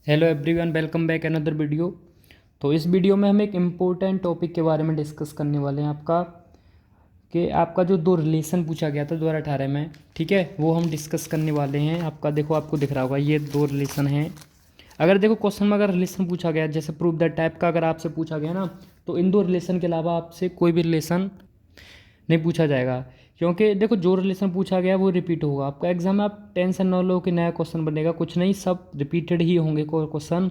Hello everyone, welcome back another video. तो इस video में हम एक इम्पोर्टेंट टॉपिक के बारे में डिस्कस करने वाले हैं आपका जो दो रिलेशन पूछा गया था 2018 में, ठीक है, वो हम डिस्कस करने वाले हैं। आपका देखो, आपको दिख रहा होगा ये दो रिलेशन हैं। अगर देखो क्वेश्चन में अगर रिलेशन पूछा गया, जैसे प्रूव दैट टाइप का अगर आपसे पूछा गया ना, तो इन दो रिलेशन के अलावा आपसे कोई भी रिलेशन नहीं पूछा जाएगा, क्योंकि देखो जो रिलेशन पूछा गया वो रिपीट होगा। आपका एग्जाम में आप टेंशन ना लो कि नया क्वेश्चन बनेगा, कुछ नहीं, सब रिपीटेड ही होंगे क्वेश्चन।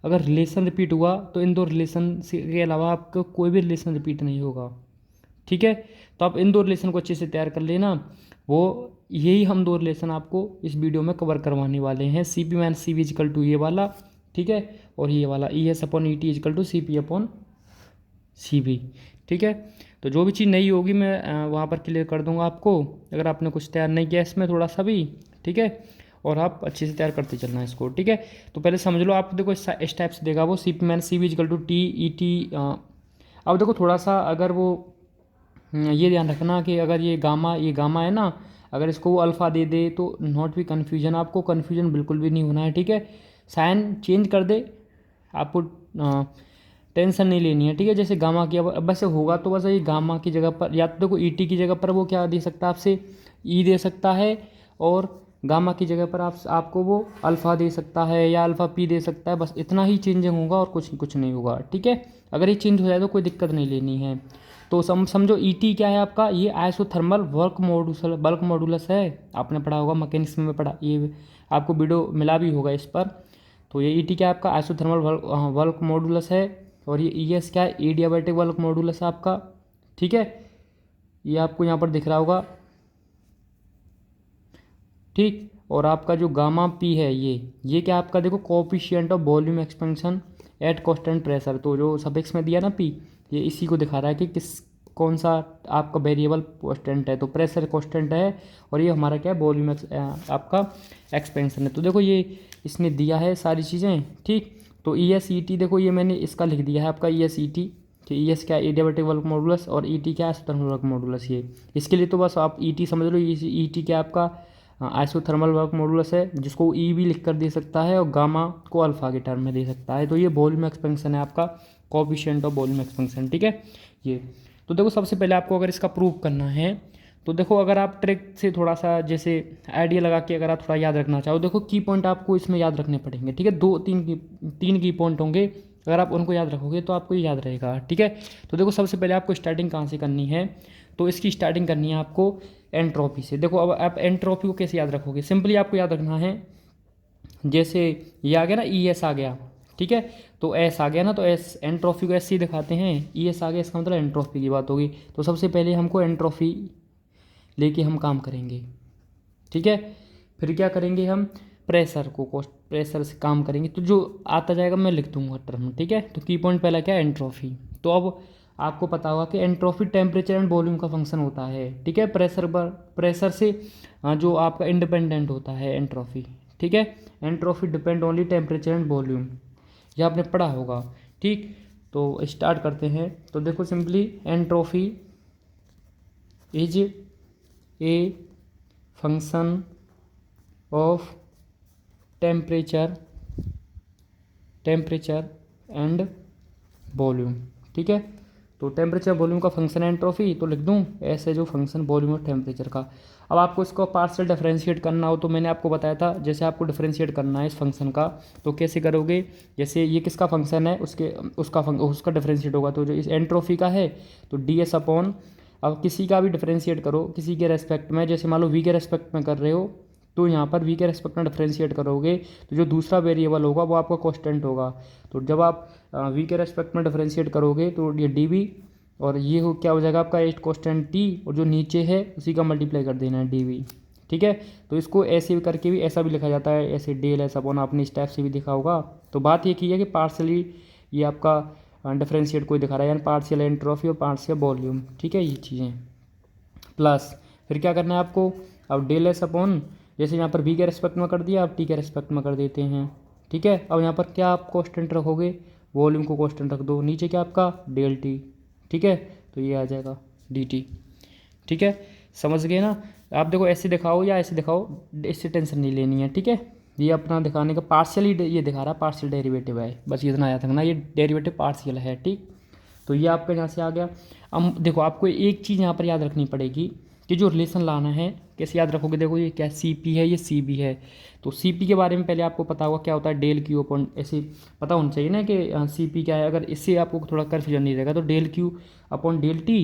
अगर रिलेशन रिपीट हुआ तो इन दो रिलेशन के अलावा आपको कोई भी रिलेशन रिपीट नहीं होगा, ठीक है। तो आप इन दो रिलेशन को अच्छे से तैयार कर लेना। वो यही हम दो रिलेशन आपको इस वीडियो में कवर करवाने वाले हैं। C P man C V equal to ये वाला, ठीक है, और ये वाला E S upon E T equal to C P upon C B, ठीक है। तो जो भी चीज़ नहीं होगी मैं वहाँ पर क्लियर कर दूंगा आपको, अगर आपने कुछ तैयार नहीं किया इसमें थोड़ा सा भी, ठीक है। और आप अच्छे से तैयार करते चलना है इसको, ठीक है। तो पहले समझ लो, आप देखो इस टाइप से देगा वो C P man C V equal to T E T. अब देखो थोड़ा सा अगर वो ये ध्यान रखना कि अगर ये गामा है ना, अगर इसको वो अल्फ़ा दे दे तो नॉट भी कन्फ्यूजन, आपको कन्फ्यूजन बिल्कुल भी नहीं होना है, ठीक है। साइन चेंज कर दे, आपको टेंशन नहीं लेनी है, ठीक है। जैसे गामा की अब वैसे होगा तो बस ये गामा की जगह पर या तो देखो ई टी की जगह पर वो क्या दे सकता है आपसे, ई दे सकता है, और गामा की जगह पर आपको वो अल्फ़ा दे सकता है या अल्फ़ा पी दे सकता है। बस इतना ही चेंजिंग होगा और कुछ कुछ नहीं होगा, ठीक है। अगर ये चेंज हो जाए तो कोई दिक्कत नहीं लेनी है। तो समझो ई टी क्या है आपका, ये आइसोथर्मल बल्क मॉडुलस है। आपने पढ़ा होगा, मैकेनिक्स में पढ़ा, ये आपको वीडियो मिला भी होगा इस पर। तो ये ई टी क्या है आपका, आइसोथर्मल बल्क मॉडुलस है। और ये ई एस क्या है, एडियाबैटिक बल्क मॉडुलस है आपका, ठीक है। ये आपको यहाँ पर दिख रहा होगा, ठीक। और आपका जो गामा पी है, ये क्या आपका देखो, coefficient of volume expansion at constant pressure. तो जो सफिक्स में दिया ना पी, ये इसी को दिखा रहा है कि कौन सा आपका वेरिएबल कांस्टेंट है। तो प्रेशर कांस्टेंट है, और ये हमारा क्या है, वॉल्यूम आपका एक्सपेंशन है। तो देखो ये इसने दिया है सारी चीज़ें, ठीक। तो ई एस ई टी देखो, ये मैंने इसका लिख दिया है आपका ई एस ई टी, कि ई एस क्या है, एडियाबैटिक बल्क मॉडुलस, और ई टी क्या है, आइसोथर्मल बल्क मॉडुलस। ये इसके लिए तो बस आप ई टी समझ लो, ई टी क्या आपका आइसोथर्मल वर्क मॉडुलस है, जिसको ई भी लिख कर दे सकता है, और गामा को अल्फा के टर्म में दे सकता है। तो ये वॉल्यूम एक्सपेंशन है आपका, कोएफिशिएंट ऑफ वॉल्यूम एक्सपेंशन, ठीक है। ये तो देखो सबसे पहले आपको अगर इसका प्रूव करना है, तो देखो अगर आप ट्रिक से थोड़ा सा जैसे आइडिया लगा के अगर आप थोड़ा याद रखना चाहो, देखो की पॉइंट आपको इसमें याद रखने पड़ेंगे, ठीक है। दो तीन की पॉइंट होंगे, अगर आप उनको याद रखोगे तो आपको ये याद रहेगा, ठीक है। तो देखो सबसे पहले आपको स्टार्टिंग कहाँ से करनी है, तो इसकी स्टार्टिंग करनी है आपको एंट्रोपी से। देखो अब आप एंट्रोपी को कैसे याद रखोगे, सिंपली आपको याद रखना है, जैसे ये आ गया ना, ई एस आ गया, ठीक है। तो एस आ गया ना, तो एस एंट्रोफी को एस ही दिखाते हैं, ई एस आ गया, इसका मतलब एंट्रोफी की बात होगी। तो सबसे पहले हमको एंट्रोफी लेके हम काम करेंगे, ठीक है। फिर क्या करेंगे हम, प्रेशर से काम करेंगे। तो जो आता जाएगा मैं लिख दूंगा टर्म, ठीक है। तो की पॉइंट पहला क्या है, एंट्रोफी। तो अब आपको पता होगा कि एंट्रोफी टेम्परेचर एंड वॉल्यूम का फंक्शन होता है, ठीक है। प्रेशर से जो आपका इंडिपेंडेंट होता है एंट्रोफी, ठीक है। Entropy depend only temperature and volume, ये आपने पढ़ा होगा, ठीक। तो स्टार्ट करते हैं। तो देखो simply entropy is a function of temperature and volume, ठीक है। तो टेम्परेचर वॉल्यूम का फंक्शन है एंट्रोफी, तो लिख दूँ ऐसे जो फंक्शन वॉल्यूम और टेम्परेचर का। अब आपको इसको पार्शियल डिफरेंशिएट करना हो, तो मैंने आपको बताया था जैसे आपको डिफरेंशिएट करना है इस फंक्शन का, तो कैसे करोगे, जैसे ये किसका फंक्शन है, उसका डिफरेंशिएट होगा। तो जो इस एंट्रोफी का है, तो डी एस अपॉन, अब किसी का भी डिफरेंशिएट करो किसी के रेस्पेक्ट में, जैसे मान लो वी के रेस्पेक्ट में कर रहे हो, तो यहाँ पर वी के रेस्पेक्ट में डिफरेंशिएट करोगे, तो जो दूसरा वेरिएबल होगा वो आपका कांस्टेंट होगा। तो जब आप वी के रेस्पेक्ट में डिफरेंशिएट करोगे तो ये डी वी, और ये क्या हो जाएगा आपका एट कांस्टेंट टी, और जो नीचे है उसी का मल्टीप्लाई कर देना है डी वी, ठीक है। तो इसको ऐसे भी करके भी ऐसा भी लिखा जाता है, ऐसे डेल ऐसा अपॉन, आपने इस टाइप से भी देखा होगा। तो बात ये की है कि पार्सली ये आपका डिफरेंशिएट कोई दिखा रहा है, यानी पार्शियल एंट्रोफी और पार्शियल वॉल्यूम, ठीक है, ये चीज़ें प्लस। फिर क्या करना है आपको, अब डेल एस अपॉन, जैसे यहाँ पर वी के रेस्पेक्ट में कर दिया, आप टी के रेस्पेक्ट में कर देते हैं, ठीक है। अब यहाँ पर क्या आप कांस्टेंट रखोगे, वॉल्यूम को कांस्टेंट रख दो, नीचे क्या आपका डेल टी, ठीक है। तो ये आ जाएगा डी टी, ठीक है। समझ गए ना। आप देखो ऐसे दिखाओ या ऐसे दिखाओ, इससे टेंशन नहीं लेनी है, ठीक है। ये अपना दिखाने का पार्शियल ही ये दिखा रहा है, पार्शियल डेरिवेटिव है, बस ये इतना याद रखना, ये डेरिवेटिव पार्शियल है, ठीक। तो ये आपका यहाँ से आ गया। अब देखो आपको एक चीज़ यहाँ पर याद रखनी पड़ेगी कि जो रिलेशन लाना है कैसे याद रखोगे। देखो ये क्या सी पी है, ये सी बी है। तो सी पी के बारे में पहले आपको पता होगा क्या होता है, डेल क्यू अपॉन, ऐसे पता होना चाहिए ना कि सी पी क्या है। अगर इससे आपको थोड़ा कन्फ्यूजन नहीं रहेगा तो del Q upon del T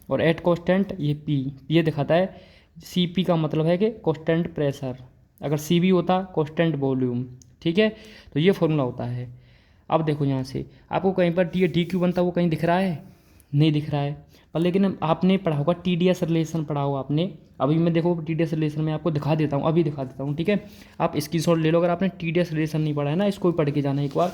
और एट कॉन्स्टेंट ये पी, ये दिखाता है सी पी का मतलब है कि कॉन्स्टेंट प्रेशर, अगर सी बी होता कॉन्स्टेंट वॉल्यूम, ठीक है। तो ये फॉर्मूला होता है। अब देखो यहाँ से आपको कहीं पर डी क्यू बनता वो कहीं दिख रहा है, नहीं दिख रहा है, पर लेकिन आपने पढ़ा होगा टी डी एस रिलेशन पढ़ा होगा आपने। अभी मैं देखो टी डी एस रिलेशन में आपको दिखा देता हूँ, अभी दिखा देता हूँ, ठीक है। आप इसकी शॉर्ट ले लो, अगर आपने टी डी एस रिलेशन नहीं पढ़ा है ना, इसको भी पढ़ के जाना एक बार,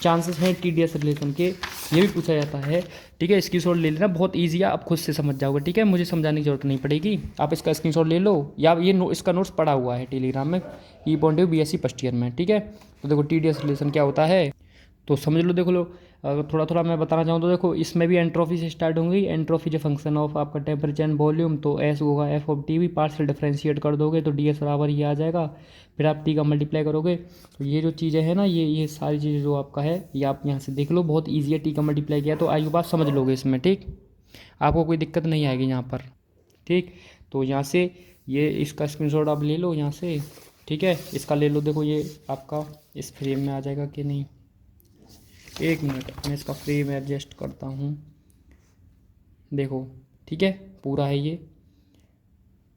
चांसेस हैं टी डी एस रिलेशन के, ये भी पूछा जाता है, ठीक है। इसकी शॉर्ट ले लेना, बहुत ईजी है, आप खुद से समझ जाओगे, ठीक है, मुझे समझाने की जरूरत नहीं पड़ेगी। आप इसका स्क्रीनशॉट ले लो, या ये इसका नोट्स पड़ा हुआ है टेलीग्राम में, E point B S C first year में, ठीक है। तो देखो टी डी एस रिलेशन क्या होता है तो समझ लो, देखो लो, अगर थोड़ा थोड़ा मैं बताना चाहूँ तो देखो इसमें भी एंट्रोफी से स्टार्ट होंगी। एंट्रोफी जो फंक्शन ऑफ आपका टेम्परेचर एंड वॉल्यूम, तो एस होगा F of T V, partial differentiate कर दोगे तो डी एस बराबर ये आ जाएगा। फिर आप टी का मल्टीप्लाई करोगे तो ये जो चीज़ें हैं ना, ये सारी चीज़ें जो आपका है ये आप यहाँ से देख लो, बहुत ईजी है। टी का मल्टीप्लाई किया तो आई बात समझ लोगे इसमें, ठीक, आपको कोई दिक्कत नहीं आएगी यहाँ पर, ठीक। तो यहाँ से ये इसका स्क्रीनशॉट आप ले लो यहाँ से, ठीक है, इसका ले लो। देखो ये आपका इस फ्रेम में आ जाएगा कि नहीं, एक मिनट मैं इसका फ्रेम एडजस्ट करता हूँ, देखो ठीक है, पूरा है ये।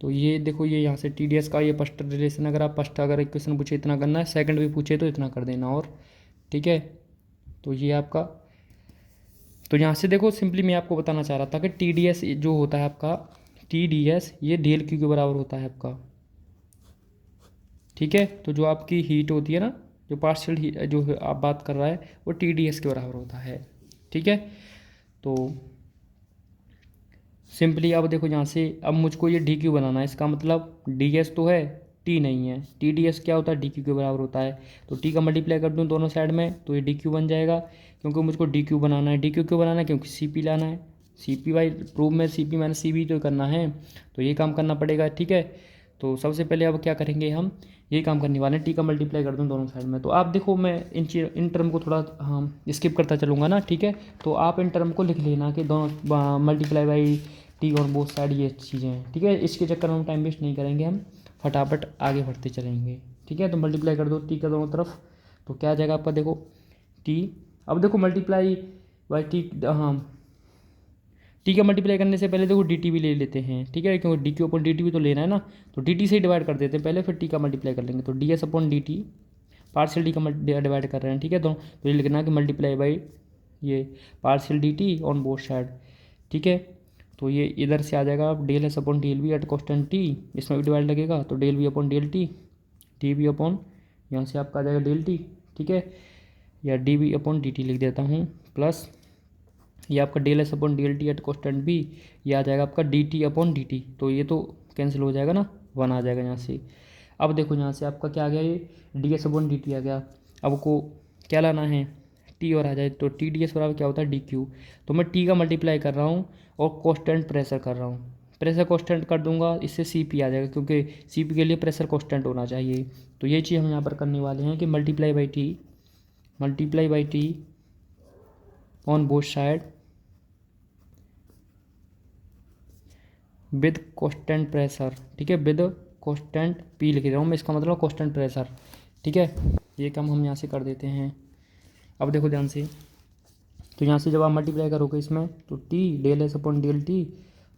तो ये देखो ये यहाँ से टी डी एस का ये फर्स्ट रिलेशन, अगर आप फर्स्ट अगर एक क्वेश्चन पूछे इतना करना है, सेकंड भी पूछे तो इतना कर देना, और ठीक है। तो ये आपका, तो यहाँ से देखो सिंपली मैं आपको बताना चाह रहा था कि टी डी एस जो होता है आपका, टी डी एस ये डेल क्यू के बराबर होता है आपका, ठीक है। तो जो आपकी हीट होती है ना, जो पार्शियल हीट जो आप बात कर रहा है वो टी डी एस के बराबर होता है, ठीक है। तो सिंपली अब देखो यहाँ से, अब मुझको ये डी क्यू बनाना है, इसका मतलब डी एस तो है, टी नहीं है। टी डी एस क्या होता है, डी क्यू के बराबर होता है। तो टी का मल्टीप्लाई कर दूँ दोनों साइड में तो ये डी क्यू बन जाएगा, क्योंकि मुझको डी क्यू बनाना है। डी क्यू क्यों बनाना है, क्योंकि सी पी लाना है, सी पी वाई प्रूफ में C P minus C B तो करना है, तो ये काम करना पड़ेगा, ठीक है। तो सबसे पहले अब क्या करेंगे हम, यही काम करने वाले हैं, टी का मल्टीप्लाई कर दूँ दोनों साइड में। तो आप देखो मैं इन टर्म को थोड़ा स्किप करता चलूँगा ना, ठीक है। तो आप इन टर्म को लिख लेना कि दोनों मल्टीप्लाई बाई टी और बोथ साइड, ये चीज़ें हैं, ठीक है। इसके चक्कर में हम टाइम वेस्ट नहीं करेंगे, हम फटाफट आगे बढ़ते चलेंगे, ठीक है। तो मल्टीप्लाई कर दो टी का दोनों तरफ, तो क्या आ जाएगा आपका, देखो टी, अब देखो मल्टीप्लाई बाई टी, हाँ टी का मल्टीप्लाई करने से पहले देखो डी टी भी ले लेते हैं, ठीक है, क्योंकि D Q upon D T भी तो लेना है ना। तो डी टी से ही डिवाइड कर देते हैं पहले, फिर टी का मल्टीप्लाई कर लेंगे। तो D S upon D T, partial D का डिवाइड कर रहे हैं, ठीक है। तो ये लिखना कि मल्टीप्लाई बाई ये partial D T on both side, ठीक है। तो ये इधर से आ जाएगा आप del S upon del V at constant T, इसमें भी डिवाइड लगेगा तो del V upon del T, D V upon यहाँ से आपका आ जाएगा डेल टी, ठीक है, या D V upon D T लिख देता हूँ, प्लस ये आपका del S upon D L T at constant B, ये आ जाएगा आपका D T upon D T, तो ये तो कैंसिल हो जाएगा ना, वन आ जाएगा यहाँ से। अब देखो यहाँ से आपका क्या आ गया, ये D S upon D T आ गया। अब को क्या लाना है, टी और आ जाए, तो टी डी एस बराबर क्या होता है, डी क्यू। तो मैं टी का मल्टीप्लाई कर रहा हूँ और कॉन्स्टेंट प्रेशर कर रहा हूँ, प्रेशर कॉन्स्टेंट कर दूंगा, इससे सी पी आ जाएगा, क्योंकि सी पी के लिए प्रेशर कॉन्स्टेंट होना चाहिए। तो ये चीज़ हम यहाँ पर करने वाले हैं कि multiply by T on both side with constant pressure, ठीक है, विद कॉन्स्टेंट पी लिख रहा हूँ मैं, इसका मतलब कॉन्स्टेंट प्रेशर, ठीक है। ये काम हम यहाँ से कर देते हैं। अब देखो ध्यान से, तो यहाँ से जब आप मल्टीप्लाई करोगे इसमें, तो T del S upon del T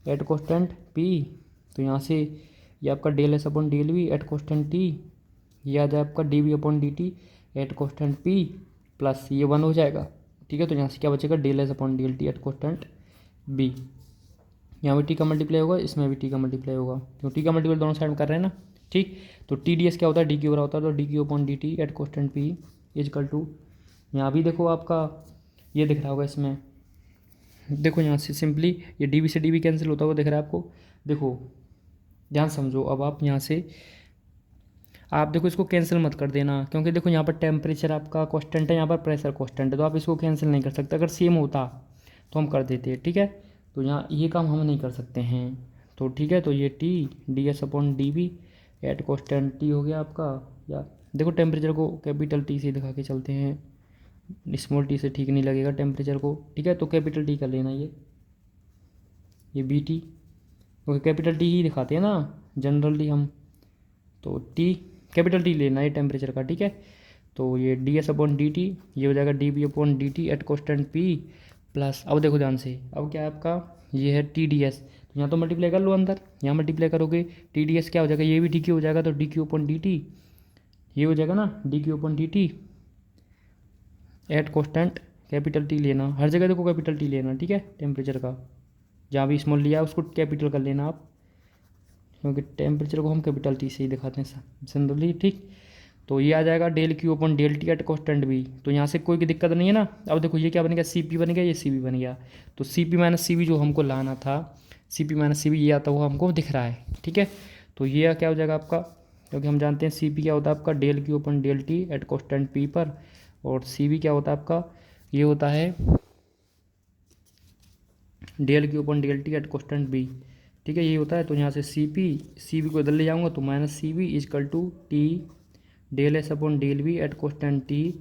at constant P, तो यहाँ से ये आपका del S upon del V at constant T, ये आ जाए आपका D V upon D T at constant P, plus ये वन हो जाएगा, ठीक है। तो यहाँ से क्या बचेगा, del S upon del T at constant B, यहाँ भी टी का मल्टीप्लाई होगा, इसमें भी टी का मल्टीप्लाई होगा, क्यों टी का मल्टीप्लाई दोनों साइड में कर रहे हैं ना, ठीक। तो टी डी एस क्या होता है, डी क्यू बराबर होता है, तो D Q upon D T at constant P equal to, यहाँ भी देखो आपका ये दिख रहा होगा इसमें, देखो यहाँ से सिंपली ये डी बी से डी बी कैंसिल होता हुआ दिख रहा है आपको। देखो ध्यान समझो, अब आप यहाँ से आप देखो इसको कैंसिल मत कर देना, क्योंकि देखो यहाँ पर टेम्परेचर आपका कांस्टेंट है, यहाँ पर प्रेशर कांस्टेंट है, तो आप इसको कैंसिल नहीं कर सकते। अगर सेम होता तो हम कर देते, ठीक है। तो यहाँ ये काम हम नहीं कर सकते हैं, तो ठीक है। तो ये T D S upon D B at constant T हो गया आपका, या देखो टेम्परेचर को कैपिटल टी से दिखा के चलते हैं, स्मॉल टी से ठीक नहीं लगेगा टेम्परेचर को, ठीक है। तो कैपिटल टी कर लेना ये बी टी, क्योंकि कैपिटल टी ही दिखाते हैं ना जनरली हम, तो टी कैपिटल टी लेना है टेम्परेचर का, ठीक है। तो ये D S upon D T, ये हो जाएगा D B upon D T at constant P plus, अब देखो ध्यान से, अब क्या है आपका, ये है टी डी एस, तो यहाँ तो मल्टीप्लाई कर लो अंदर, यहाँ मल्टीप्लाई करोगे टी डी एस क्या हो जाएगा, ये भी डी क्यू हो जाएगा, तो D Q upon D T, ये हो जाएगा ना D Q upon D T at constant, capital T लेना, हर जगह देखो कैपिटल टी लेना, ठीक है। टेम्परेचर का जहाँ भी स्मॉल लिया उसको कैपिटल कर लेना आप, क्योंकि टेम्परेचर को हम कैपिटल टी से ही दिखाते हैं जनरली, ठीक। तो ये आ जाएगा del Q upon del T at constant B, तो यहाँ से कोई भी दिक्कत नहीं है ना। अब देखो ये क्या बन गया, सी पी बन गया, ये सी बी बन गया, तो C P minus C B जो हमको लाना था, C P minus C B ये आता हुआ हमको दिख रहा है, ठीक है। तो ये क्या हो जाएगा आपका, क्योंकि हम जानते हैं सी पी क्या होता है आपका, del Q upon del T at constant P पर, और सी बी क्या होता है आपका, ये होता है del Q upon del T at constant B, ठीक है, ये होता है। तो यहाँ से सी पी को इधर ले जाऊँगा तो minus C B equal to T del S upon del V at constant T,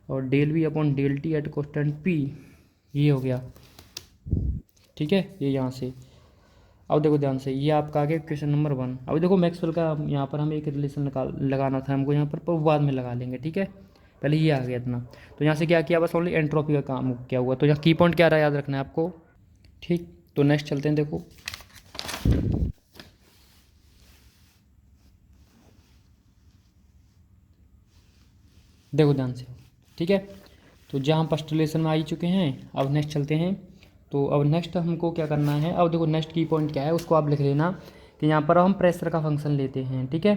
और del V upon del T at constant P, ये हो गया, ठीक है। ये यहाँ से, अब देखो ध्यान से, ये आपका आ गया क्वेश्चन नंबर 1। अब देखो मैक्सवेल का यहाँ पर हमें एक रिलेशन लगाना था हमको यहाँ पर वो बाद में लगा लेंगे, ठीक है। पहले ये आ गया इतना, तो यहाँ से क्या किया, बस ओनली एंट्रोपी का काम क्या हुआ, तो यहाँ की पॉइंट क्या रहा याद रखना है आपको, ठीक। तो नेक्स्ट चलते हैं, देखो देखो ध्यान से, ठीक है। तो जहाँ हम फर्स्ट रिलेशन में आ ही चुके हैं, अब नेक्स्ट चलते हैं। तो अब नेक्स्ट हमको क्या करना है, अब देखो नेक्स्ट की पॉइंट क्या है उसको आप लिख लेना कि यहाँ पर हम प्रेशर का फंक्शन लेते हैं, ठीक है।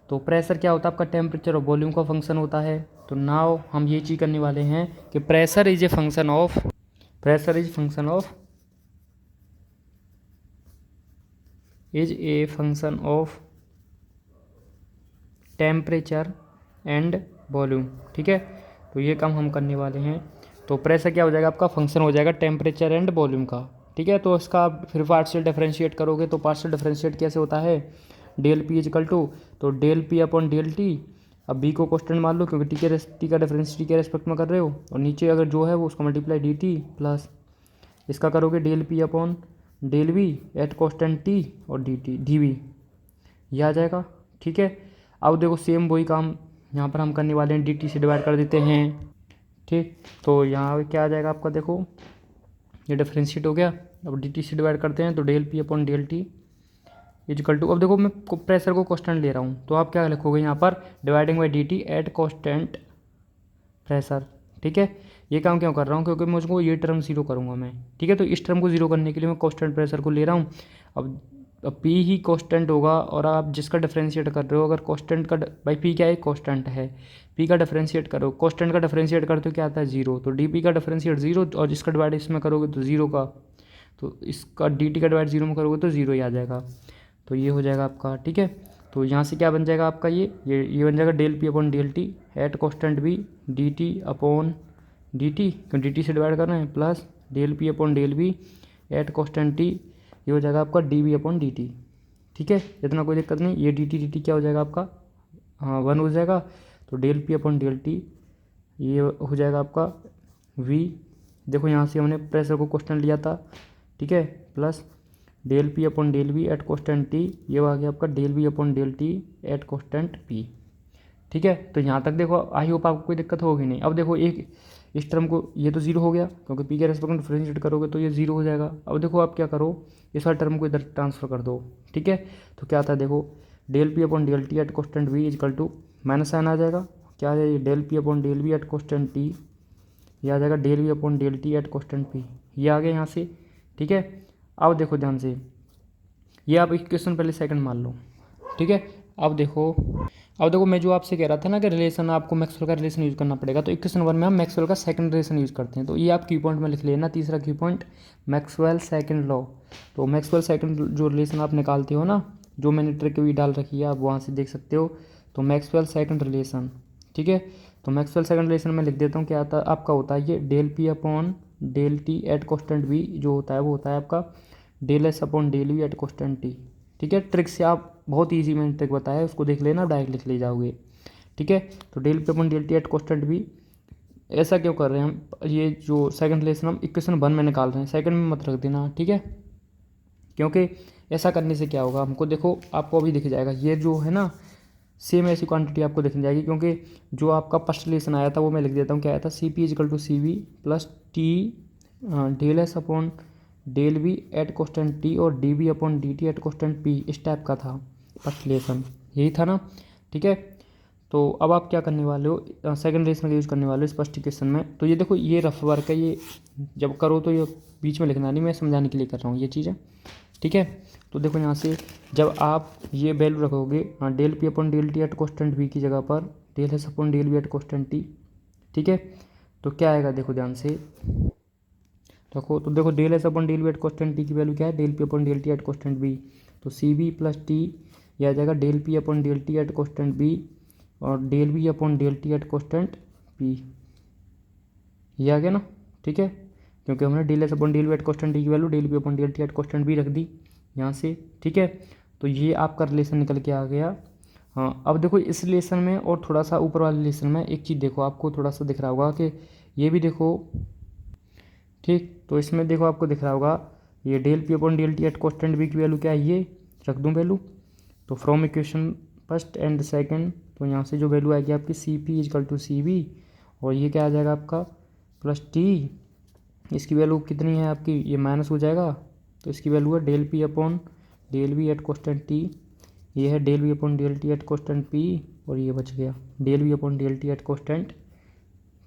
तो प्रेशर क्या होता है आपका, टेम्परेचर और वॉल्यूम का फंक्शन होता है। तो नाउ हम ये चीज़ करने वाले हैं कि pressure is a function of, pressure is a function of temperature and volume, ठीक है। तो ये काम हम करने वाले हैं। तो प्रेशर क्या हो जाएगा आपका, फंक्शन हो जाएगा टेम्परेचर एंड वॉल्यूम का, ठीक है। तो इसका आप फिर पार्शियल डिफरेंशिएट करोगे, तो पार्शियल डिफरेंशिएट कैसे होता है, डेल पी इजकल टू, तो del P upon del T, अब बी को कॉन्स्टेंट मान लो क्योंकि टी का डिफरेंस टी के रेस्पेक्ट में कर रहे हो, और नीचे अगर जो है वो उसका मल्टीप्लाई डी टी प्लस इसका करोगे del P upon del V at constant T और डी टी डी वी, ये आ जाएगा, ठीक है। अब देखो सेम वही काम यहाँ पर हम करने वाले हैं, डी टी से डिवाइड कर देते हैं, ठीक। तो यहाँ क्या आ जाएगा आपका, देखो ये डिफरेंशिएट हो गया, अब डी टी से डिवाइड करते हैं, तो del P upon del T equal to, अब देखो मैं प्रेशर को कांस्टेंट ले रहा हूँ, तो आप क्या लिखोगे यहाँ पर, dividing by D T at constant pressure, ठीक है। ये काम क्यों कर रहा हूँ, क्योंकि मुझको ये टर्म जीरो करूँगा मैं, ठीक है। तो इस टर्म को जीरो करने के लिए मैं कांस्टेंट प्रेशर को ले रहा हूँ। अब पी ही कांस्टेंट होगा, और आप जिसका डिफरेंशिएट कर रहे हो, अगर कांस्टेंट का भाई पी क्या है, कांस्टेंट है, पी का डिफरेंशिएट करो, कांस्टेंट का डिफरेंशिएट करते हो क्या आता है, जीरो, तो डी पी का डिफरेंशिएट जीरो, और जिसका डिवाइड इसमें करोगे तो जीरो का, तो इसका डी टी का डिवाइड जीरो में करोगे तो जीरो ही आ जाएगा, तो ये हो जाएगा आपका, ठीक है। तो यहाँ से क्या बन जाएगा आपका, ये बन जाएगा del P upon del T at constant B D T upon D T, क्यों डी टी से डिवाइड कर रहे हैं, plus del P upon del B at constant T, ये हो जाएगा आपका D B upon D T, ठीक है। इतना कोई दिक्कत नहीं, ये डी टी क्या हो जाएगा आपका, हाँ 1 हो जाएगा, तो del P upon del T ये हो जाएगा आपका वी, देखो यहाँ से हमने प्रेशर को कांस्टेंट लिया था, ठीक है, plus del P upon del V at constant T, ये आ गया आपका del V upon del T at constant P, ठीक है। तो यहाँ तक देखो, आई होप आपको कोई दिक्कत होगी नहीं। अब देखो एक इस टर्म को, ये तो जीरो हो गया क्योंकि पी के रेस्पेक्ट में डिफरेंशिएट करोगे तो ये जीरो हो जाएगा। अब देखो आप क्या करो, इस वाले टर्म को इधर ट्रांसफर कर दो, ठीक है। तो क्या आता है देखो, del P upon del T at constant V equal to minus sign आ जाएगा, क्या आ जाएगा, del P upon del V at constant T, ये आ जाएगा del V upon del T at constant P, ये आ गया यहाँ से, ठीक है। अब देखो ध्यान से, ये आप इक्वेशन पहले सेकंड मान लो, ठीक है। अब देखो मैं जो आपसे कह रहा था ना कि रिलेशन आपको मैक्सवेल का रिलेशन यूज़ करना पड़ेगा, तो इक्वेशन 1 में हम मैक्सवेल का सेकंड रिलेशन यूज़ करते हैं, तो ये आप की पॉइंट में लिख लेना, तीसरा की पॉइंट मैक्सवेल सेकंड लॉ। तो मैक्सवेल सेकंड जो रिलेशन आप निकालते हो ना, जो मैंने ट्रिक भी डाल रखी है आप वहाँ से देख सकते हो, तो मैक्सवेल सेकंड रिलेशन, ठीक है। तो मैक्सवेल सेकंड रिलेशन में लिख देता हूँ, क्या आता है आपका, होता है ये del P upon del T at constant V जो होता है वो होता है आपका del S upon del V at constant T, ठीक है। ट्रिक से आप बहुत ईजी मैंने ट्रिक बताया है, उसको देख लेना, डायरेक्ट लिख ले जाओगे, ठीक है। तो del P upon del T at constant B. ऐसा क्यों कर रहे हैं हम, ये जो सेकंड रिलेशन हम इक्वेशन 1 में निकाल रहे हैं, सेकंड में मत रख देना, ठीक है। क्योंकि ऐसा करने से क्या होगा, हमको देखो आपको अभी दिख जाएगा, ये जो है ना सेम ऐसी क्वांटिटी आपको दिख जाएगी, क्योंकि जो आपका फर्स्ट रिलेशन आया था वो मैं लिख देता हूँ, क्या आया था, C P equal to C V plus T del S upon del V at constant T और D V upon D T at constant P, इस टाइप का था फर्स्ट रिलेशन, यही था ना, ठीक है। तो अब आप क्या करने वाले हो, सेकंड रिलेशन का यूज़ करने वाले हो स्पष्टीकरण में। तो ये देखो ये रफ वर्क है, ये जब करो तो ये बीच में लिखना नहीं, मैं समझाने के लिए कर रहा हूँ ये चीज़ें, ठीक है। तो देखो यहाँ से जब आप ये वैल्यू रखोगे del P upon del T at constant V की जगह पर del S upon del V at constant T, ठीक है। तो क्या आएगा देखो ध्यान से देखो, तो देखो del S upon del V at constant T की वैल्यू क्या है, del P upon del T at constant B. तो सी वी प्लस टी यह आ जाएगा del P upon del T at constant B और del V upon del T at constant P, ये आ गया ना, ठीक है। क्योंकि हमने del S upon del V at constant T की value del P upon del T at constant B रख दी यहाँ से, ठीक है। तो ये आपका रिलेशन निकल के आ गया। हाँ अब देखो इस रिलेशन में और थोड़ा सा ऊपर वाले रिलेशन में एक चीज़ देखो, आपको थोड़ा सा दिख रहा होगा कि ये भी देखो, ठीक। तो इसमें देखो आपको दिख रहा होगा ये del P upon del T at constant B की वैल्यू क्या है, ये रख दूँ वैल्यू। तो from equation first and second, तो यहाँ से जो वैल्यू आएगी आपकी C P equal to C V और ये क्या आ जाएगा आपका प्लस टी, इसकी वैल्यू कितनी है आपकी, ये माइनस हो जाएगा, तो इसकी वैल्यू है del P upon del V at constant T, ये है del V upon del T at constant P और ये बच गया del V upon del T at constant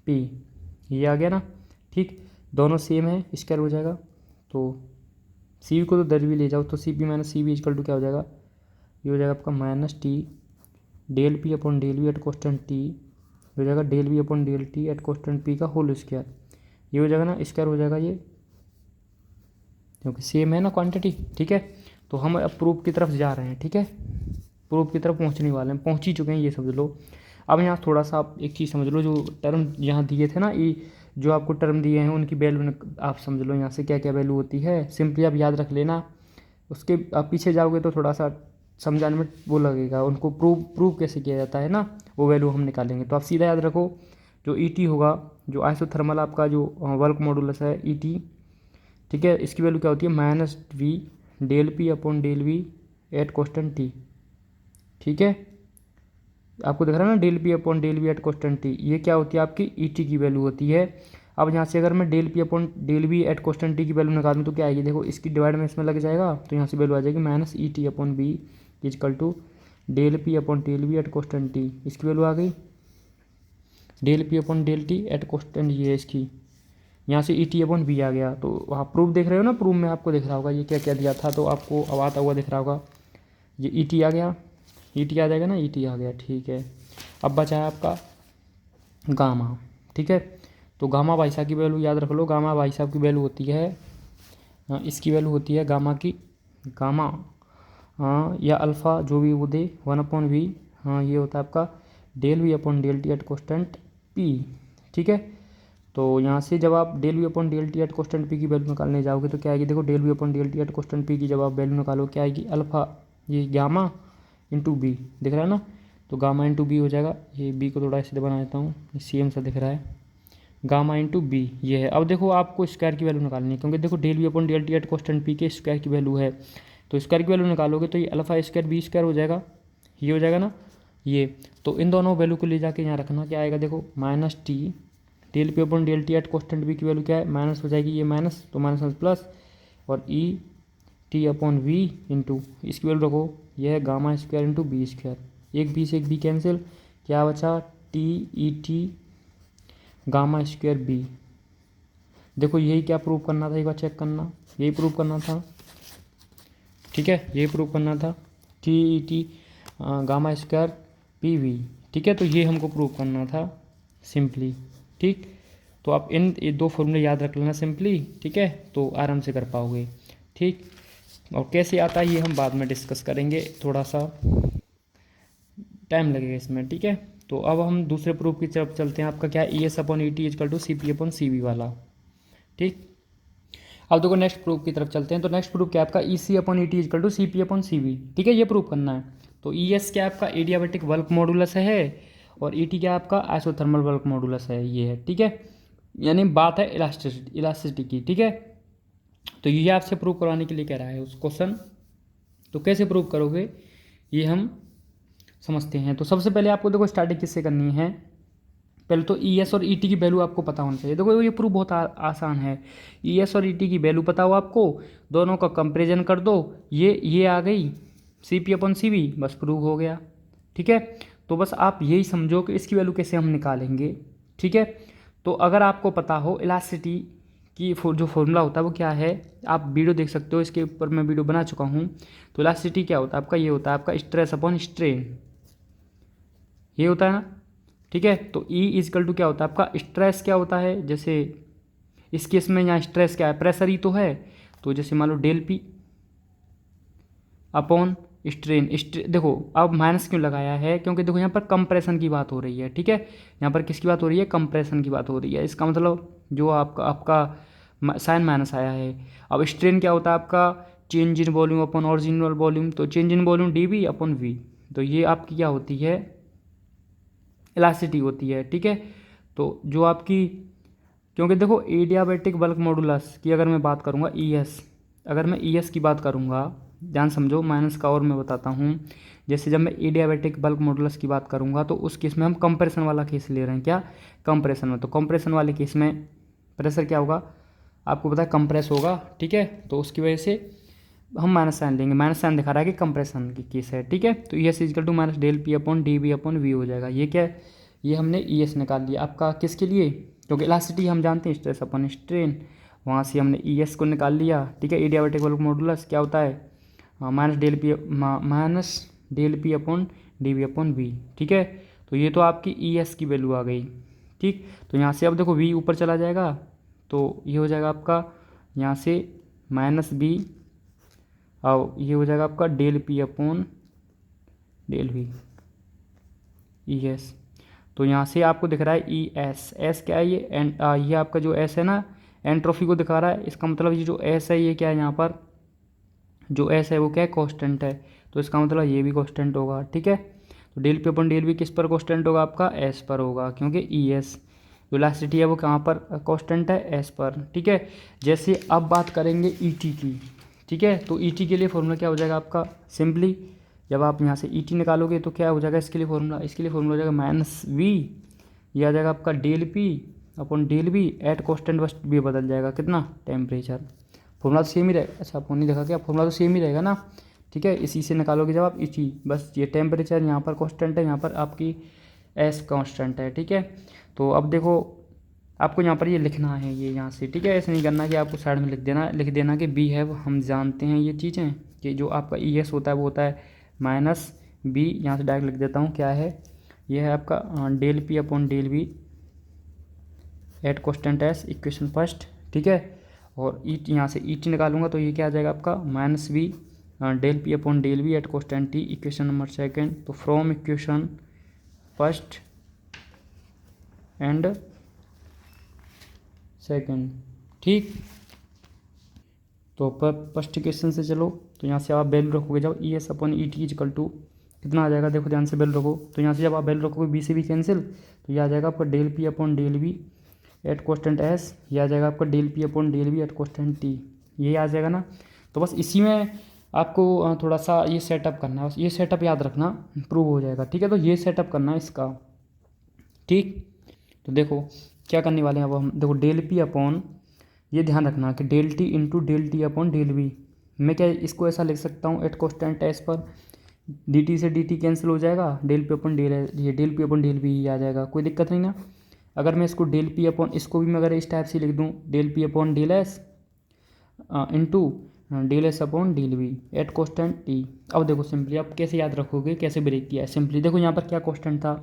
P, ये आ गया ना, ठीक। दोनों सेम है, स्क्वायर हो जाएगा। तो सी वी को तो दर भी ले जाओ, तो C P minus C V equal to क्या हो जाएगा, ये हो जाएगा आपका minus T del P upon del V at constant T, हो जाएगा del V upon del T at constant P का होल स्क्वायर, ये हो जाएगा ना, स्क्वायर हो जाएगा ये, क्योंकि सेम है ना क्वांटिटी, ठीक है। तो हम अब प्रूफ की तरफ जा रहे हैं, ठीक है, प्रूफ की तरफ पहुंचने वाले हैं, पहुंच ही चुके हैं, ये समझ लो। अब यहाँ थोड़ा सा आप एक चीज़ समझ लो, जो टर्म यहाँ दिए थे ना, ये जो आपको टर्म दिए हैं उनकी वैल्यू आप समझ लो यहाँ से क्या क्या वैल्यू होती है, सिंपली आप याद रख लेना। उसके आप पीछे जाओगे तो थोड़ा सा समझाने में वो लगेगा, उनको प्रूव कैसे किया जाता है ना, वो वैल्यू हम निकालेंगे। तो आप सीधा याद रखो, जो ई टी होगा, जो आइसोथर्मल आपका जो वर्क मॉडुलस है ई टी, ठीक है, इसकी वैल्यू क्या होती है minus V del P upon del V at constant T, ठीक है। आपको दिख रहा है ना del P upon del V at constant T, ये क्या होती है आपकी ई टी की वैल्यू होती है। अब यहाँ से अगर मैं del P upon del V at constant T की वैल्यू निकालूँ तो क्या आएगी, देखो इसकी डिवाइड में इसमें लग जाएगा, तो यहाँ से वैल्यू आ जाएगी minus E T upon B equal to del P upon del V at constant T, इसकी वैल्यू आ गई del P upon del T at constant, ये है इसकी, यहाँ से ई टी अपॉन बी आ गया। तो वहाँ प्रूफ देख रहे हो ना, प्रूफ में आपको दिख रहा होगा ये क्या क्या दिया था, तो आपको अब आता हुआ दिख रहा होगा, ये ई टी आ गया, ई टी आ जाएगा ना, ई टी आ गया, ठीक है। अब बचा है आपका गामा, ठीक है। तो गामा भाई साहब की वैल्यू याद रख लो, गामा भाई साहब की वैल्यू होती है, इसकी वैल्यू होती है गामा की, गामा या अल्फ़ा जो भी वो दे 1 अपॉन वी, हाँ ये होता है आपका del V upon del T at constant P, ठीक है। तो यहाँ से जब आप del V upon del T at constant P की वैल्यू निकालने जाओगे तो क्या आएगी, देखो del V upon del T at constant P की जब आप वैल्यू निकालो क्या आएगी, अल्फ़ा ये गामा इंटू बी, दिख रहा है ना, तो गामा इंटू बी हो जाएगा, ये बी को थोड़ा ऐसे बना देता हूँ, सी एम सा दिख रहा है, गामा इंटू बी ये है। अब देखो आपको स्क्वायर की वैल्यू निकालनी है, क्योंकि देखो del V upon del T at constant P के स्क्वायर की वैल्यू है, तो स्क्वायर की वैल्यू निकालोगे तो ये अल्फ़ा स्क्वायर बी स्क्वायर हो जाएगा, ये हो जाएगा ना ये। तो इन दोनों वैल्यू को ले जाके यहाँ रखना, क्या आएगा देखो minus T del P upon del T at constant B की वैल्यू क्या है, माइनस हो जाएगी, ये माइनस तो माइनस प्लस और E T upon V into इसकी वैल्यू रखो, ये है gamma square into B square, एक बी से एक बी कैंसिल, क्या बचा T E T gamma square B. देखो यही क्या प्रूव करना था, एक बार चेक करना, यही प्रूव करना था, ठीक है, यही प्रूव करना था T E T gamma square P V, ठीक है। तो ये हमको प्रूव करना था सिंपली, ठीक। तो आप इन ये दो फॉर्मूले याद रख लेना सिंपली, ठीक है, तो आराम से कर पाओगे, ठीक। और कैसे आता है ये हम बाद में डिस्कस करेंगे, थोड़ा सा टाइम लगेगा इसमें, ठीक है। तो अब हम दूसरे प्रूफ की तरफ चलते हैं, आपका क्या है E S upon E T equal to C P upon C V वाला, ठीक। अब देखो नेक्स्ट प्रूफ की तरफ चलते हैं, तो नेक्स्ट प्रूफ क्या है आपका E C upon E T equal to C P upon C V, ठीक है, ये प्रूफ करना है। तो ई एस क्या है आपका एडियाबेटिक वर्क मॉडुलस है और ई टी क्या है आपका आइसोथर्मल बल्क मॉडुलस है, ये है, ठीक है। यानी बात है इलास्टिसिटी की, ठीक है। तो ये आपसे प्रूव करवाने के लिए कह रहा है उस क्वेश्चन। तो कैसे प्रूव करोगे ये हम समझते हैं। तो सबसे पहले आपको देखो स्टार्टिंग किससे करनी है। पहले तो ई एस और ई टी की वैल्यू आपको पता होनी चाहिए। देखो ये प्रूफ बहुत आसान है। ई एस और ई टी की वैल्यू पता हो आपको, दोनों का कंपेरिजन कर दो, ये आ गई सी पी अपन सी बी, बस प्रूव हो गया, ठीक है। तो बस आप यही समझो कि इसकी वैल्यू कैसे हम निकालेंगे, ठीक है। तो अगर आपको पता हो इलास्टिसिटी की जो फॉर्मूला होता है वो क्या है, आप वीडियो देख सकते हो, इसके ऊपर मैं वीडियो बना चुका हूँ। तो इलास्टिसिटी क्या होता है आपका, ये होता है आपका स्ट्रेस अपॉन स्ट्रेन, ये होता है ना, ठीक है। तो ई इजकल टू क्या होता है आपका स्ट्रेस, क्या होता है, जैसे इस केस में यहाँ स्ट्रेस क्या है, प्रेशर ही तो है। तो जैसे मान लो डेल पी अपॉन स्ट्रेन, देखो अब माइनस क्यों लगाया है, क्योंकि देखो यहाँ पर कंप्रेशन की बात हो रही है, ठीक है। यहाँ पर किसकी बात हो रही है, कंप्रेशन की बात हो रही है। इसका मतलब जो आपका साइन माइनस आया है। अब स्ट्रेन क्या होता है आपका, change in volume upon original volume, तो change in volume D V upon V, तो ये आपकी क्या होती है, इलास्टिसिटी होती है, ठीक है। तो जो आपकी, क्योंकि देखो एडियाबैटिक बल्क मॉडुलस की अगर मैं बात करूँगा ई एस, अगर मैं ई एस की बात करूँगा, ध्यान समझो माइनस का, और मैं बताता हूँ। जैसे जब मैं एडियाबैटिक बल्क मॉडुलस की बात करूँगा तो उस केस में हम कंप्रेशन वाला केस ले रहे हैं, क्या कंप्रेशन में। तो कंप्रेशन वाले केस में प्रेशर क्या होगा आपको पता है, कंप्रेस होगा, ठीक है। तो उसकी वजह से हम माइनस साइन लेंगे, माइनस साइन दिखा रहा है कि कंप्रेशन की केस है, ठीक है। तो E S equal to minus del P upon D V upon V हो जाएगा। ये क्या है, ये हमने ई एस निकाल लिया आपका किसके लिए, क्योंकि इलास्टिसिटी हम जानते हैं स्ट्रेस अपॉन स्ट्रेन, वहाँ से हमने ई एस को निकाल लिया, ठीक है। एडियाबैटिक बल्क मॉडुलस क्या होता है, minus del P upon D V upon V, ठीक है। तो ये तो आपकी ई एस की वैल्यू आ गई, ठीक। तो यहाँ से अब देखो वी ऊपर चला जाएगा, तो ये हो जाएगा आपका यहाँ से माइनस बी, और ये हो जाएगा आपका del P upon del V E S. तो यहाँ से आपको दिख रहा है ई एस, एस क्या है ये ये आपका जो एस है ना, एंट्रोफी को दिखा रहा है। इसका मतलब ये जो एस है ये क्या है, यहाँ पर जो एस है वो क्या है, कांस्टेंट है। तो इसका मतलब ये भी कांस्टेंट होगा, ठीक है। तो del P upon del V किस पर कांस्टेंट होगा आपका, एस पर होगा, क्योंकि ई एस जो इलास्टिसिटी है वो कहाँ पर कांस्टेंट है, एस पर, ठीक है। जैसे अब बात करेंगे ई टी की, ठीक है। तो ई टी के लिए फॉर्मूला क्या हो जाएगा आपका, सिंपली जब आप यहाँ से ई टी निकालोगे तो क्या हो जाएगा इसके लिए फॉर्मूला, इसके लिए फॉर्मूला हो जाएगा माइनस वी, ये आ जाएगा आपका del P upon del V at constant, बस भी बदल जाएगा कितना, टेम्परेचर। फॉर्मूला तो सेम ही रहेगा, अच्छा आपको नहीं देखा क्या, फॉर्मूला तो सेम ही रहेगा ना, ठीक है। इसी से निकालोगे जब आप ई टी, बस ये टेम्परेचर यहाँ पर कांस्टेंट है, यहाँ पर आपकी एस कांस्टेंट है, ठीक है। तो अब देखो आपको यहाँ पर ये लिखना है, ये यहाँ से, ठीक है। ऐसे नहीं करना कि आपको साइड में लिख देना कि बी है, वो हम जानते हैं ये चीज़ें कि जो आपका ई एस होता है वो होता है माइनस बी, यहाँ से डायरेक्ट लिख देता हूँ क्या है, ये है आपका del P upon del V at constant S, equation first, ठीक है। और ई यहाँ से ई टी निकालूंगा तो ये क्या आ जाएगा आपका minus B del P upon del V at constant T, equation number second. तो from equation first and second, ठीक। तो फर्स्ट इक्वेशन से चलो, तो यहाँ से आप वैल्यू रखोगे जब E S upon E T equal to कितना आ जाएगा, देखो ध्यान से वैल्यू रखो। तो यहाँ से जब आप वैल्यू रखोगे बी से बी कैंसिल, तो ये आ जाएगा आपका del P upon del V at constant S, ये आ जाएगा आपका del P upon del V at constant T, ये आ जाएगा ना। तो बस इसी में आपको थोड़ा सा ये सेटअप करना है, बस ये सेटअप याद रखना, प्रूव हो जाएगा, ठीक है। तो ये सेटअप करना है इसका, ठीक। तो देखो क्या करने वाले हैं अब हम, देखो डेल पी अपॉन, ये ध्यान रखना कि del T into del T upon del V, मैं क्या इसको ऐसा लिख सकता हूँ एट कांस्टेंट एस पर, डी टी से डी टी कैंसिल हो जाएगा, डेल पी अपॉन डेल, ये del P upon del V आ जाएगा, कोई दिक्कत नहीं ना। अगर मैं इसको डेल पी अपॉन, इसको भी मैं अगर इस टाइप से लिख दूँ del P upon del S into del S upon del V at constant T. अब देखो सिंपली आप कैसे याद रखोगे, कैसे ब्रेक किया है, सिंपली देखो यहाँ पर क्या कांस्टेंट था,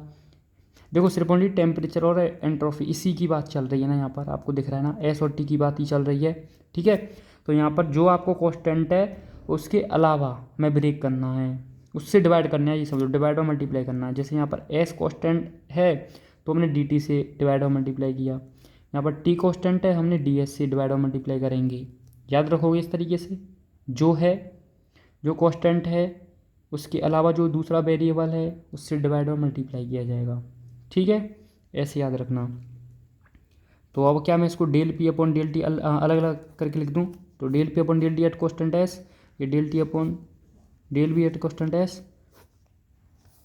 देखो सिर्फ ओनली टेम्परेचर और एंट्रोफी इसी की बात चल रही है ना, यहाँ पर आपको दिख रहा है ना, एस और टी की बात ही चल रही है, ठीक है। तो यहाँ पर जो आपको कांस्टेंट है उसके अलावा मैं ब्रेक करना है, उससे डिवाइड करना है, ये समझो, डिवाइड और मल्टीप्लाई करना है। जैसे यहाँ पर एस कांस्टेंट है तो हमने डी टी से डिवाइड और मल्टीप्लाई किया, यहाँ पर टी कांस्टेंट है हमने डी एस से डिवाइड और मल्टीप्लाई करेंगे। याद रखोगे इस तरीके से, जो है जो कांस्टेंट है उसके अलावा जो दूसरा वेरिएबल है उससे डिवाइड और मल्टीप्लाई किया जाएगा, ठीक है, ऐसे याद रखना। तो अब क्या मैं इसको del P upon del T अलग अलग करके लिख दूँ, तो del P upon del T at constant S, ये del T upon del B at constant S,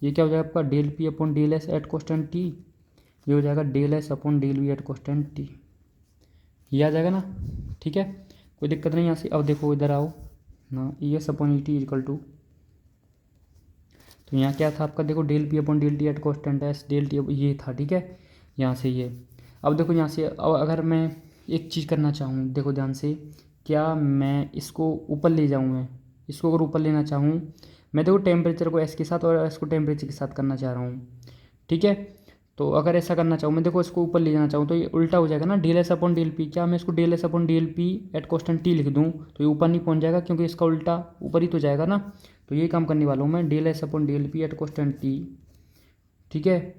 ये क्या हो जाएगा आपका del P upon del S at constant T, ये हो जाएगा del S upon del B at constant T, ये आ जाएगा ना। ठीक है, कोई दिक्कत नहीं यहाँ से। अब देखो इधर आओ ना, E S upon E T equal to, तो यहाँ क्या था आपका, देखो del P upon del T at constant S del T, ये था। ठीक है, यहाँ से ये, अब देखो यहाँ से, अब अगर मैं एक चीज़ करना चाहूँ, देखो ध्यान से, क्या मैं इसको ऊपर ले जाऊँ, मैं इसको अगर ऊपर लेना चाहूँ, मैं देखो टेम्परेचर को एस के साथ और एस को टेम्परेचर के साथ करना चाह रहा हूँ। ठीक है, तो अगर ऐसा करना चाहूँ मैं, देखो इसको ऊपर ले जाना चाहूँ तो ये उल्टा हो जाएगा ना, del S upon del P. क्या मैं इसको del S upon del P at constant T लिख दूँ तो ये ऊपर नहीं पहुँच जाएगा, क्योंकि इसका उल्टा ऊपर ही तो जाएगा ना। तो ये काम करने वाला हूँ मैं, del S upon del P at constant T. ठीक है,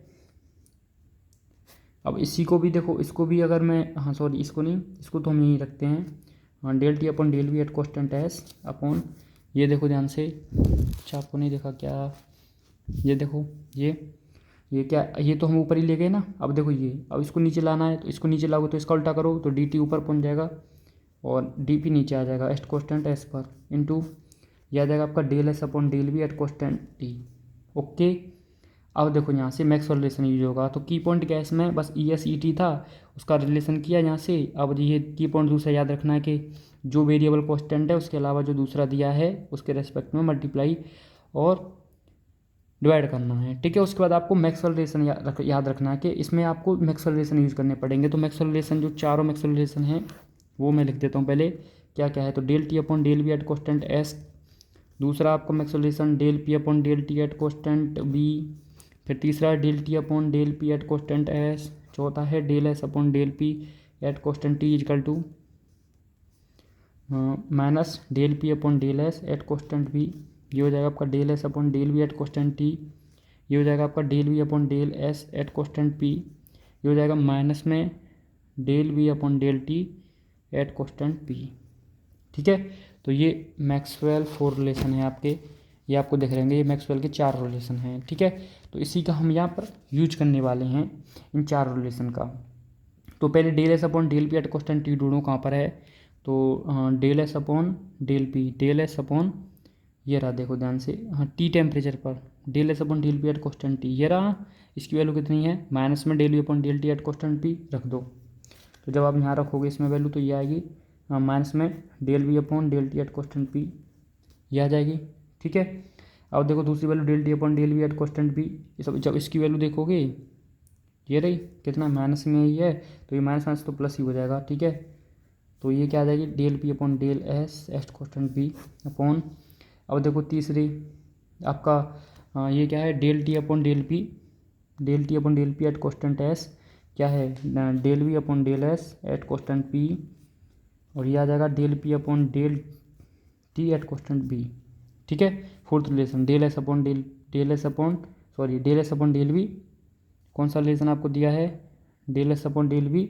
अब इसी को भी देखो, इसको भी अगर मैं, हाँ सॉरी इसको नहीं, इसको तो हम यहीं रखते हैं, हाँ del T upon del V at constant S upon, ये देखो ध्यान से, अच्छा आपको नहीं देखा क्या, ये देखो ये क्या, ये तो हम ऊपर ही ले गए ना। अब देखो ये, अब इसको नीचे लाना है, तो इसको नीचे लाओगे तो इसका उल्टा करो तो डी टी ऊपर पहुंच जाएगा और डी पी नीचे आ जाएगा एट कॉन्स्टेंट एस पर, इंटू ये आ जाएगा आपका del S upon del V at constant T. Okay, अब देखो यहाँ से मैक्सवेल रिलेशन यूज होगा, तो की पॉइंट क्या है इसमें, बस ई एस ई टी था, उसका रिलेशन किया यहाँ से। अब ये की पॉइंट दूसरा याद रखना है कि जो वेरिएबल कॉन्स्टेंट है उसके अलावा जो दूसरा दिया है उसके रेस्पेक्ट में मल्टीप्लाई और डिवाइड करना है। ठीक है, उसके बाद आपको मैक्सवेल रिलेशन याद रखना है कि इसमें आपको मैक्सवेल रिलेशन यूज़ करने पड़ेंगे। तो मैक्सवेल रिलेशन जो चारों मैक्सवेल रिलेशन हैं वो मैं लिख देता हूँ पहले, क्या क्या है, तो del T upon del B at constant S, दूसरा आपका Maxwell relation del P upon del T at constant B, फिर तीसरा del T upon del P at constant S, चौथा है del S upon del P at constant T equal to minus del P upon del S at constant B, ये हो जाएगा आपका del S upon del V at constant T, ये हो जाएगा आपका del V upon del S at constant P, ये हो जाएगा माइनस में del V upon del T at constant P. ठीक है, तो ये मैक्सवेल फोर रिलेशन है आपके, ये आपको दिख रहेंगे, ये मैक्सवेल के चार रिलेशन हैं। ठीक है, तो इसी का हम यहाँ पर यूज करने वाले हैं, इन चार रिलेशन का। तो पहले del S upon del P at constant T ढूंढो कहाँ पर है, तो del S upon del P, del S upon, ये रहा देखो ध्यान से, हाँ टी टेम्परेचर पर del S upon del P at constant T, ये रहा, इसकी वैल्यू कितनी है, माइनस में del V upon del T at constant P रख दो। तो जब आप यहाँ रखोगे इसमें वैल्यू तो ये आएगी माइनस में del V upon del T at constant P, ये आ जाएगी। ठीक है, अब देखो दूसरी value del T upon del V at constant P, ये सब जब इसकी वैल्यू देखोगे ये रही कितना माइनस में ही है, तो ये माइनस माइनस तो प्लस ही हो जाएगा। ठीक है, तो ये क्या आ जाएगी del P upon del S at constant P upon, अब देखो तीसरी आपका ये क्या है del T upon del P, del T upon del P at constant S, क्या है del V upon del S at constant P, और ये आ जाएगा del P upon del T at constant B. ठीक है, fourth relation del S upon del S upon sorry del S upon del V, कौन सा रिलेशन आपको दिया है, del S upon del V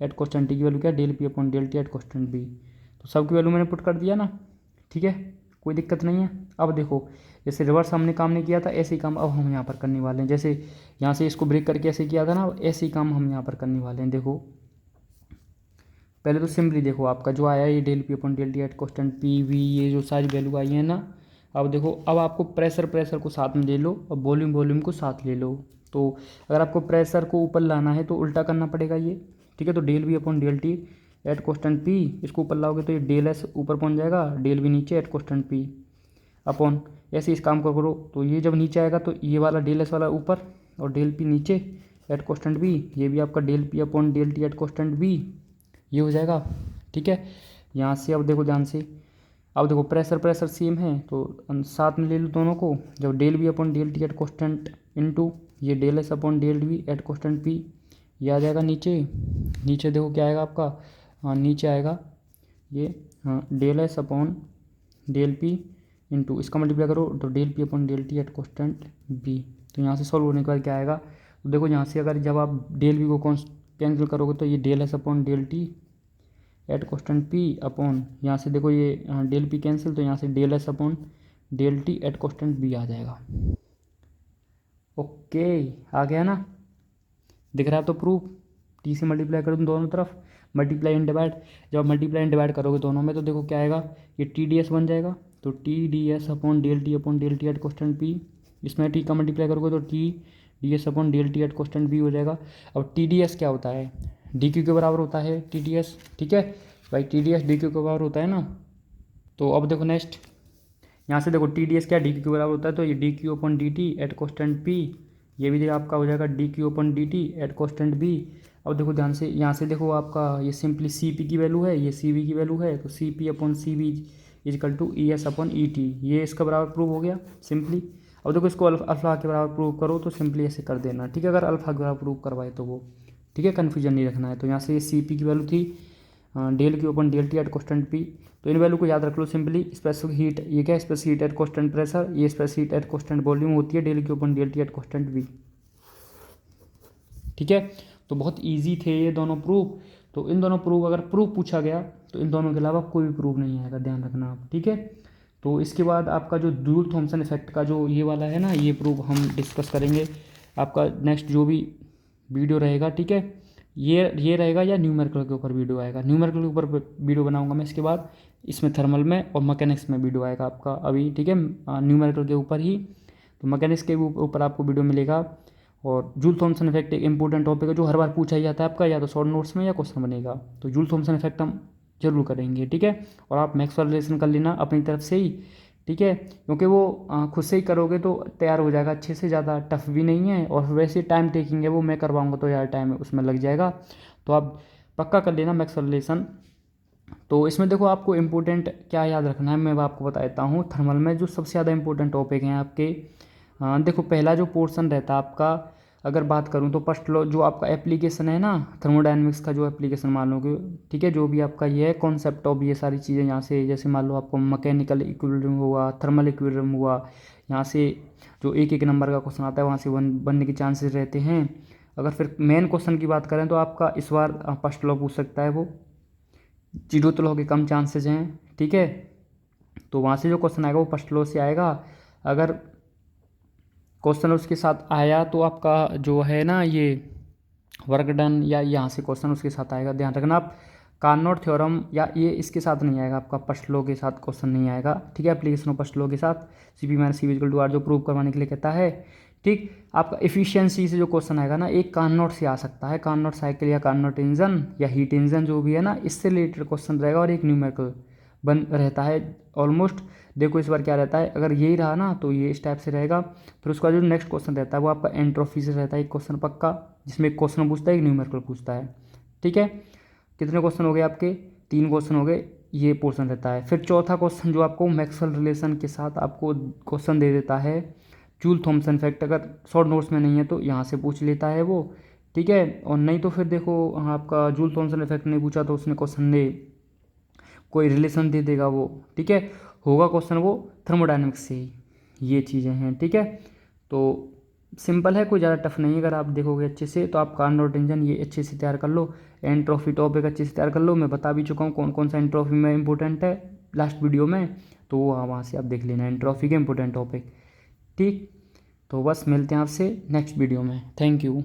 at constant T की value क्या है, del P upon del T at constant B. तो सबकी वैल्यू मैंने पुट कर दिया ना। ठीक है, कोई दिक्कत नहीं है। अब देखो जैसे रिवर्स हमने काम नहीं किया था ऐसे ही काम अब हम यहाँ पर करने वाले हैं, जैसे यहाँ से इसको ब्रेक करके ऐसे किया था ना, ऐसे ही काम हम यहाँ पर करने वाले हैं। देखो पहले तो सिंपली देखो आपका जो आया ये del P upon del T at constant P V, ये जो सारी वैल्यू आई है ना, अब देखो अब आपको प्रेशर को साथ में ले लो और वॉल्यूम को साथ ले लो। तो अगर आपको प्रेशर को ऊपर लाना है तो उल्टा करना पड़ेगा ये। ठीक है, तो del V upon del T at constant P, इसको ऊपर लाओगे तो ये डेल एस ऊपर पहुंच जाएगा, डेल वी नीचे एट कॉन्स्टेंट पी अपॉन, ऐसे इस काम को करो तो ये जब नीचे आएगा तो ये वाला डेल एस वाला ऊपर और डेल पी नीचे एट कॉन्स्टेंट बी, ये भी आपका del P upon del T at constant B, ये हो जाएगा। ठीक है, यहाँ से अब देखो ध्यान से, अब देखो प्रेशर सेम है तो साथ में ले लो दोनों को, जब del V upon del T at constant into ये del S upon del V at constant P, ये आ जाएगा नीचे। नीचे देखो क्या आएगा आपका, हाँ नीचे आएगा ये, हाँ del S upon del P into इसका मल्टीप्लाई करो तो del P upon del T at constant B. तो यहाँ से सॉल्व होने के बाद क्या आएगा, तो देखो यहाँ से अगर जब आप डेल वी को कैंसिल करोगे तो ये del S upon del T at constant P upon, यहाँ से देखो ये डेल पी कैंसिल तो यहाँ से del S upon del T at constant B आ जाएगा। ओके, आ गया ना। दिख रहा है तो प्रूफ, टी से मल्टीप्लाई कर दूँ दोनों तरफ, मल्टीप्लाई एंड डिवाइड। जब मल्टीप्लाई एंड डिवाइड करोगे दोनों में तो देखो क्या आएगा, ये टी डी एस बन जाएगा। तो T D S upon del T at constant P, इसमें टी का मल्टीप्लाई करोगे तो T D S upon del T at constant P हो जाएगा। अब टी डी एस क्या होता है, डी क्यू के बराबर होता है टी डी एस, ठीक है भाई, T D S D Q के बराबर होता है ना। तो अब देखो नेक्स्ट, यहाँ से देखो टी डी एस क्या डी क्यू के बराबर होता है, तो ये D Q upon D T at constant P, ये भी आपका हो जाएगा D Q upon D T at constant B. अब देखो ध्यान से, यहाँ से देखो आपका ये सिंपली सी पी की वैल्यू है, ये सी वी की वैल्यू है, तो C P upon C V equal to E S upon E T, ये इसका बराबर प्रूव हो गया सिंपली। अब देखो इसको अल्फा के बराबर प्रूव करो तो सिंपली ऐसे कर देना, ठीक है, अगर अल्फा के बराबर प्रूव करवाए तो वो, ठीक है, कन्फ्यूजन नहीं रखना है। तो यहाँ से ये सी पी की वैल्यू थी del Q upon del T at constant P, तो इन वैल्यू को याद रख लो सिंपली। स्पेसिफिक हीट, ये क्या है, specific heat at constant pressure, ये specific heat at constant volume होती है del Q upon del T at constant V, ठीक है। तो बहुत ईजी थे ये दोनों प्रूफ। तो इन दोनों प्रूफ अगर प्रूफ पूछा गया तो इन दोनों के अलावा कोई भी प्रूफ नहीं आएगा, ध्यान रखना आप, ठीक है। तो इसके बाद आपका जो जूल थॉमसन इफेक्ट का जो ये वाला है ना, ये प्रूफ हम डिस्कस करेंगे आपका नेक्स्ट जो भी वीडियो रहेगा, ठीक है। ये रहेगा या न्यूमेरिकल के ऊपर वीडियो आएगा, न्यूमेरिकल के ऊपर वीडियो बनाऊंगा मैं इसके बाद, इसमें थर्मल में और मैकेनिक्स में वीडियो आएगा आपका अभी, ठीक है, न्यूमेरिकल के ऊपर ही। तो मैकेनिक्स के ऊपर आपको वीडियो मिलेगा। और जूल थॉमसन इफेक्ट एक इंपॉर्टेंट टॉपिक है जो हर बार पूछा ही जाता है आपका, या तो शॉर्ट नोट्स में या क्वेश्चन बनेगा। तो जूल थॉमसन इफेक्ट हम जरूर करेंगे, ठीक है। और आप मैक्सवेल रिलेशन कर लेना अपनी तरफ से ही, ठीक है, क्योंकि वो खुद से ही करोगे तो तैयार हो जाएगा अच्छे से, ज़्यादा टफ भी नहीं है। और वैसे टाइम टेकिंग है वो, मैं करवाऊँगा तो यार टाइम उसमें लग जाएगा, तो आप पक्का कर लेना मैक्सवेल रिलेशन। तो इसमें देखो आपको इंपॉर्टेंट क्या याद रखना है, मैं आपको बता देता हूँ। थर्मल में जो सबसे ज़्यादा इंपॉर्टेंट टॉपिक हैं आपके, देखो पहला जो पोर्शन रहता है आपका, अगर बात करूँ तो फर्स्ट लॉ जो आपका एप्लीकेशन है ना, थर्मोडायनेमिक्स का जो एप्लीकेशन मान लो कि, ठीक है, जो भी आपका ये है कॉन्सेप्ट ऑफ ये सारी चीज़ें यहाँ से, जैसे मान लो आपको मैकेनिकल इक्विलिब्रियम हुआ, थर्मल इक्विलिब्रियम हुआ, यहाँ से जो एक एक नंबर का क्वेश्चन आता है वहाँ से बनने के चांसेस रहते हैं। अगर फिर मेन क्वेश्चन की बात करें तो आपका इस बार फर्स्ट लॉ पूछ सकता है वो, जीरोथ लॉ के कम चांसेस हैं, ठीक है। तो वहाँ से जो क्वेश्चन आएगा वो फर्स्ट लॉ से आएगा। अगर क्वेश्चन उसके साथ आया तो आपका जो है ना ये वर्क डन, या यहाँ से क्वेश्चन उसके साथ आएगा, ध्यान रखना आप। कार्नोट थ्योरम या ये इसके साथ नहीं आएगा, आपका फर्स्ट लॉ के साथ क्वेश्चन नहीं आएगा, ठीक है। एप्लीकेशन ऑफ फर्स्ट लॉ के साथ C P minus C equal to R जो प्रूव करवाने के लिए कहता है, ठीक। आपका एफिशिएंसी से जो क्वेश्चन आएगा ना, एक कार्नोट से आ सकता है, कार्नोट साइकिल या कार्नोट इंजन या हीट इंजन जो भी है ना, इससे रिलेटेड क्वेश्चन रहेगा। और एक न्यूमेरिकल बन रहता है ऑलमोस्ट। देखो इस बार क्या रहता है, अगर यही रहा ना तो ये इस टाइप से रहेगा। फिर उसका जो नेक्स्ट क्वेश्चन रहता है वो आपका एंट्रोफी से रहता है, एक क्वेश्चन पक्का, जिसमें एक क्वेश्चन पूछता है एक न्यूमेरिकल पूछता है, ठीक है। कितने क्वेश्चन हो गए आपके, 3 क्वेश्चन हो गए, ये पोर्शन रहता है। फिर चौथा क्वेश्चन जो आपको मैक्सवेल रिलेशन के साथ आपको क्वेश्चन दे देता है, जूल थॉमसन इफेक्ट, अगर शॉर्ट नोट्स में नहीं है तो यहाँ से पूछ लेता है वो, ठीक है। और नहीं तो फिर देखो आपका जूल थॉमसन इफेक्ट नहीं पूछा तो उसमें क्वेश्चन दे कोई रिलेशन दे देगा वो, ठीक है। होगा क्वेश्चन वो थर्मोडायनेमिक्स से ही, ये चीज़ें हैं, ठीक है। तो सिंपल है, कोई ज़्यादा टफ नहीं है। अगर आप देखोगे अच्छे से तो आप कार्नोट इंजन ये अच्छे से तैयार कर लो, एंट्रोफी टॉपिक अच्छे से तैयार कर लो। मैं बता भी चुका हूँ कौन कौन सा एंट्रोफी में इंपॉर्टेंट है लास्ट वीडियो में, तो वहाँ से आप देख लेना एंट्रोफी के इंपॉर्टेंट टॉपिक, ठीक। तो बस मिलते हैं आपसे नेक्स्ट वीडियो में, थैंक यू।